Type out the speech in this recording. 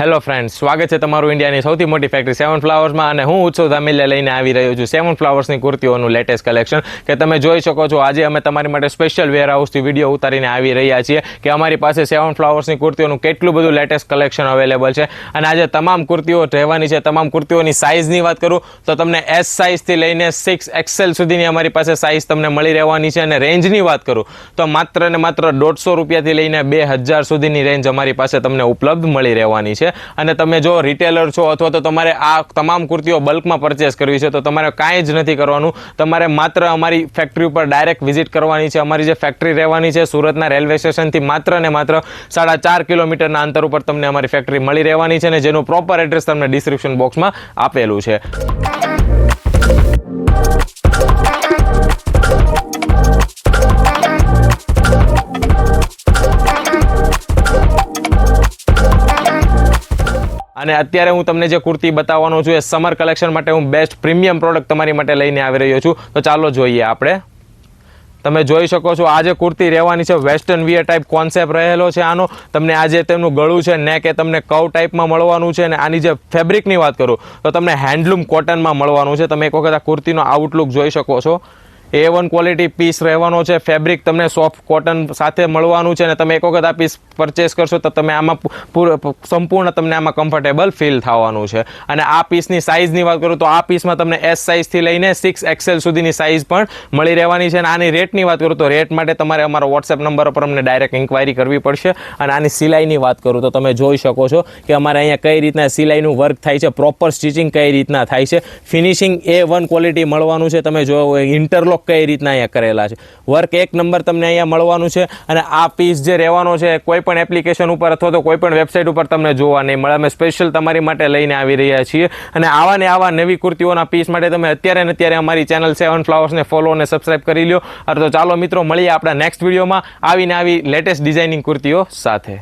Hello friends, સ્વાગત છે તમારું ઇન્ડિયાની સૌથી મોટી ફેક્ટરી સેવન ફ્લાવર્સમાં અને હું ઉત્સવ ધામિલિયા લઈને આવી રહ્યો છું સેવન ફ્લાવર્સની કુર્તીઓનું લેટેસ્ટ કલેક્શન કે તમે જોઈ શકો છો. આજે અમે તમારી માટે સ્પેશિયલ વેરહાઉસથી વિડીયો ઉતારીને આવી રહ્યા છીએ કે અમારી પાસે સેવન ફ્લાવર્સની કુર્તીઓનું કેટલું બધું લેટેસ્ટ કલેક્શન અવેલેબલ છે અને આજે તમામ કુર્તીઓ રહેવાની છે. તમામ કુર્તીઓની સાઇઝની વાત કરું તો તમને એસ સાઇઝથી લઈને 6XL સુધીની અમારી પાસે સાઇઝ તમને મળી રહેવાની છે અને રેન્જની વાત કરું તો માત્ર ને માત્ર 150 રૂપિયાથી લઈને 2000 સુધીની રેન્જ અમારી પાસે તમને ઉપલબ્ધ મળી રહેવાની છે. અને તમે જો રિટેલર છો અથવા તો તમારે આ તમામ કુર્તીઓ બલ્કમાં પરચેસ કરવી છે તો તમારે કાંઈ જ નથી કરવાનું. તમારે માત્ર અમારી ફેક્ટરી ઉપર ડાયરેક્ટ વિઝિટ કરવાની છે. અમારી જે ફેક્ટરી રહેવાની છે સુરતના રેલવે સ્ટેશનથી માત્ર ને માત્ર 4.5 કિલોમીટરના અંતર ઉપર તમને અમારી ફેક્ટરી મળી રહેવાની છે અને જેનું પ્રોપર એડ્રેસ તમને ડિસ્ક્રિપ્શન બોક્સમાં આપેલું છે. અને અત્યારે હું તમને જે કુર્તી બતાવવાનો છું એ સમર કલેક્શન માટે હું બેસ્ટ પ્રીમિયમ પ્રોડક્ટ તમારી માટે લઈને આવી રહ્યો છું. તો ચાલો જોઈએ આપણે. તમે જોઈ શકો છો આ જે કુર્તી રહેવાની છે વેસ્ટર્ન વિયર ટાઈપ કોન્સેપ્ટ રહેલો છે આનો. તમને આ જે તેમનું ગળું છે નેક એ તમને કવ ટાઈપમાં મળવાનું છે અને આની જે ફેબ્રિકની વાત કરું તો તમને હેન્ડલૂમ કોટનમાં મળવાનું છે. તમે એક વખત આ કુર્તીનો આઉટલુક જોઈ શકો છો. A1 ક્વોલિટી પીસ રહેવાનો છે. ફેબ્રિક તમને સોફ્ટ કોટન સાથે મળવાનું છે અને તમે એક વખત આ પીસ પરચેસ કરશો તો તમે આમાં સંપૂર્ણ તમને આમાં કમ્ફર્ટેબલ ફીલ થવાનું છે. અને આ પીસની સાઇઝની વાત કરું તો આ પીસમાં તમને એસ સાઇઝથી લઈને 6XL સુધીની સાઇઝ પણ મળી રહેવાની છે. અને આની રેટની વાત કરું તો રેટ માટે તમારે અમારો વોટ્સએપ નંબર પર અમને ડાયરેક્ટ ઇન્ક્વાયરી કરવી પડશે. અને આની સિલાઈની વાત કરું તો તમે જોઈ શકો છો કે અમારે અહીંયા કઈ રીતના સિલાઈનું વર્ક થાય છે, પ્રોપર સ્ટિચિંગ કઈ રીતના થાય છે, ફિનિશિંગ A1 ક્વોલિટી મળવાનું છે. તમે જો ઇન્ટરલોક કઈ રીતના અહીંયા કરેલા છે, વર્ક એક નંબર તમને અહીંયા મળવાનું છે. અને આ પીસ જે રહેવાનો છે કોઈ પણ એપ્લિકેશન ઉપર અથવા તો કોઈ પણ વેબસાઇટ ઉપર તમને જોવા નહીં મળે. અમે સ્પેશિયલ તમારી માટે લઈને આવી રહ્યા છીએ અને આવા ને આવા નવી કુર્તીઓના પીસ માટે તમે અત્યારે ને અત્યારે અમારી ચેનલ સેવન ફ્લાવર્સને ફોલો અને સબસ્ક્રાઇબ કરી લો. તો ચાલો મિત્રો મળીએ આપણા નેક્સ્ટ વિડીયોમાં આવીને આવી લેટેસ્ટ ડિઝાઇનિંગ કુર્તીઓ સાથે.